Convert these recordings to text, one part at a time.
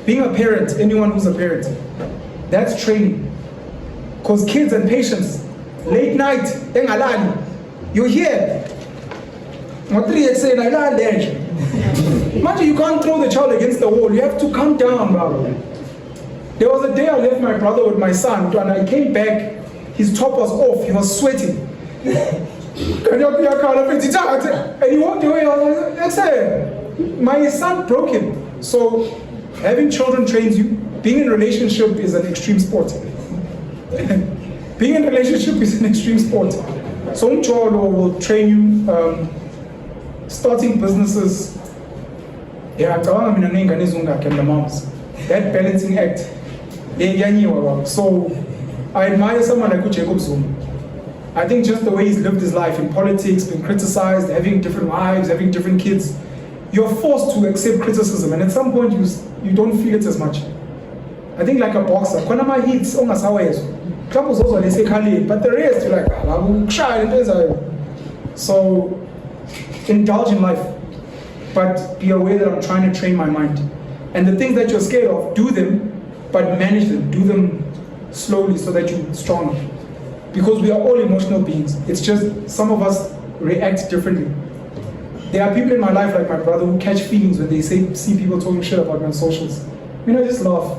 Being a parent, anyone who's a parent, that's training. Because kids and patients, late night, you're here. Imagine you can't throw the child against the wall. You have to calm down, bro. There was a day I left my brother with my son, and I came back, his top was off, he was sweating. And he walked away. I was like, my son broke him. So having children trains you. Being in a relationship is an extreme sport. Being in a relationship is an extreme sport. So Mdhlalose will train you, starting businesses. Yeah, that balancing act. So I admire someone like Jacob Zuma. I think just the way he's lived his life in politics, being criticized, having different wives, having different kids, you're forced to accept criticism, and at some point you don't feel it as much. I think like a boxer, when my hits on troubles also they say but the rest you're like so indulge in life, but be aware that I'm trying to train my mind. And the things that you're scared of, do them, but manage them, do them slowly so that you're stronger. Because we are all emotional beings. It's just some of us react differently. There are people in my life, like my brother, who catch feelings when they see people talking shit about me on socials. I just laugh.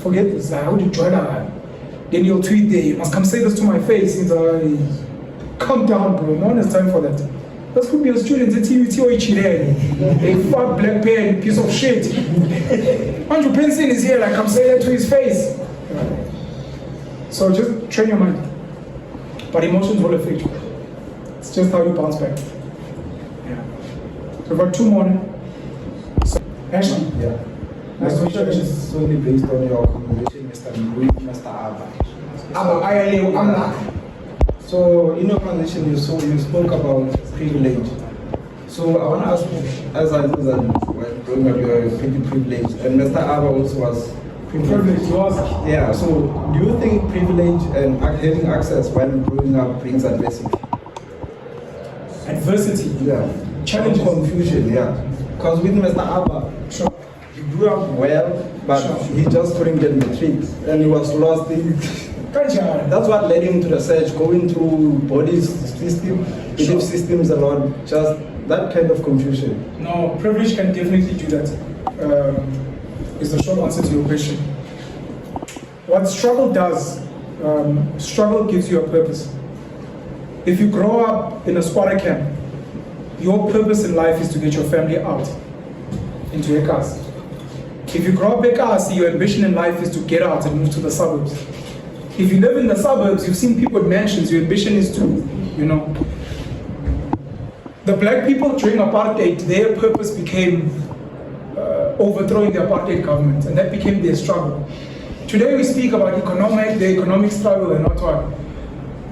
Forget this. How would you join that? Then you'll tweet there, you must come say this to my face. It's calm down, bro. No one has time for that. That could be a student at TUT or Ichire. A fat black pen, piece of shit. Andrew Benson is here, like, come say that to his face. So just train your mind. But emotions will affect you. It's just how you bounce back. Yeah. So we've got two more. So, Ashley? Yeah. My question is solely based on your conversation, Mr. Abba. So in your conversation, you spoke about privilege. So I want to ask you, as I know that when growing up you are pretty privileged, and Mr. Abba also was privileged. Yeah. So do you think privilege and having access when growing up brings adversity? Adversity? Yeah. Challenge, confusion. Yeah. Because with Mr. Abba, sure, he grew up well, but sure, he just couldn't get matric, and he was lost in. That's what led him to the search, going through body system, belief systems a lot, just that kind of confusion. No, privilege can definitely do that. Is the short answer to your question. What struggle does, struggle gives you a purpose. If you grow up in a squatter camp, your purpose in life is to get your family out into Ekas. If you grow up Ekas, your ambition in life is to get out and move to the suburbs. If you live in the suburbs, you've seen people with mansions, your ambition is to, the black people during apartheid, their purpose became overthrowing the apartheid government, and that became their struggle. Today we speak about the economic struggle and not what.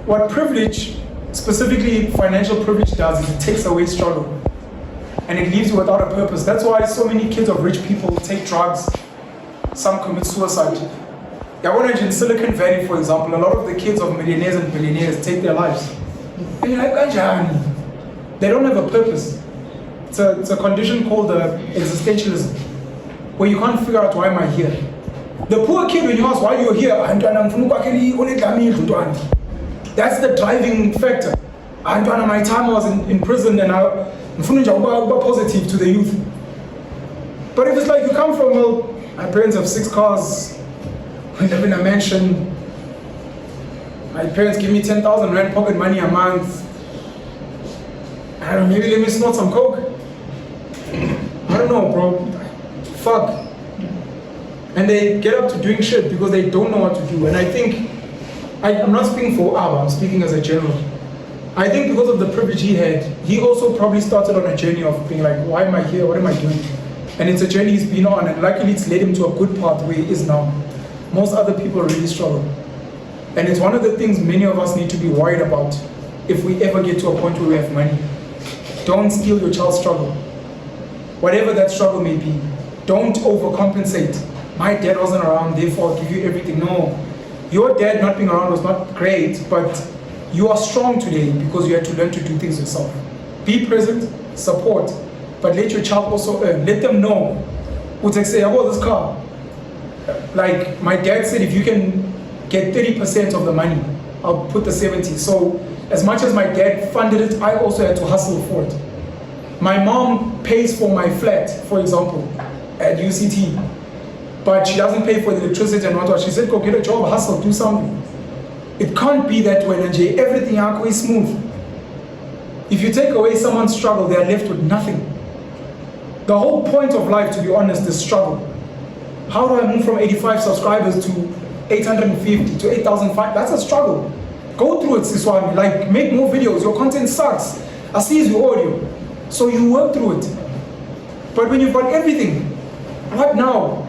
What privilege, specifically financial privilege, does is it takes away struggle. And it leaves you without a purpose. That's why so many kids of rich people take drugs, some commit suicide. In Silicon Valley, for example, a lot of the kids of millionaires and billionaires take their lives. And you're like, they don't have a purpose. It's a condition called existentialism, where you can't figure out why am I here. The poor kid, when you ask why you're here, that's the driving factor. My time I was in prison and I'm positive to the youth. But if it's like you come from, well, my parents have 6 cars, I live in a mansion, my parents give me 10,000 rand pocket money a month, I don't know, maybe let me snort some coke. I don't know, bro. Fuck. And they get up to doing shit because they don't know what to do. And I think, I'm not speaking for Abba, I'm speaking as a general. I think because of the privilege he had, he also probably started on a journey of being like, why am I here? What am I doing? And it's a journey he's been on, and luckily it's led him to a good path where he is now. Most other people really struggle. And it's one of the things many of us need to be worried about if we ever get to a point where we have money. Don't steal your child's struggle. Whatever that struggle may be, don't overcompensate. My dad wasn't around, therefore I'll give you everything. No. Your dad not being around was not great, but you are strong today because you had to learn to do things yourself. Be present, support, but let your child also earn. Let them know would say, I bought this car. Like my dad said, if you can get 30% of the money, I'll put the 70. So as much as my dad funded it, I also had to hustle for it. My mom pays for my flat, for example, at UCT, but she doesn't pay for the electricity and whatnot. She said, go get a job, hustle, do something. It can't be that when everything is smooth. If you take away someone's struggle, they are left with nothing. The whole point of life, to be honest, is struggle. How do I move from 85 subscribers to 850 to 8,005? That's a struggle. Go through it, Tshwane. Like, make more videos. Your content sucks. I see your audio. So you work through it. But when you've got everything, what now?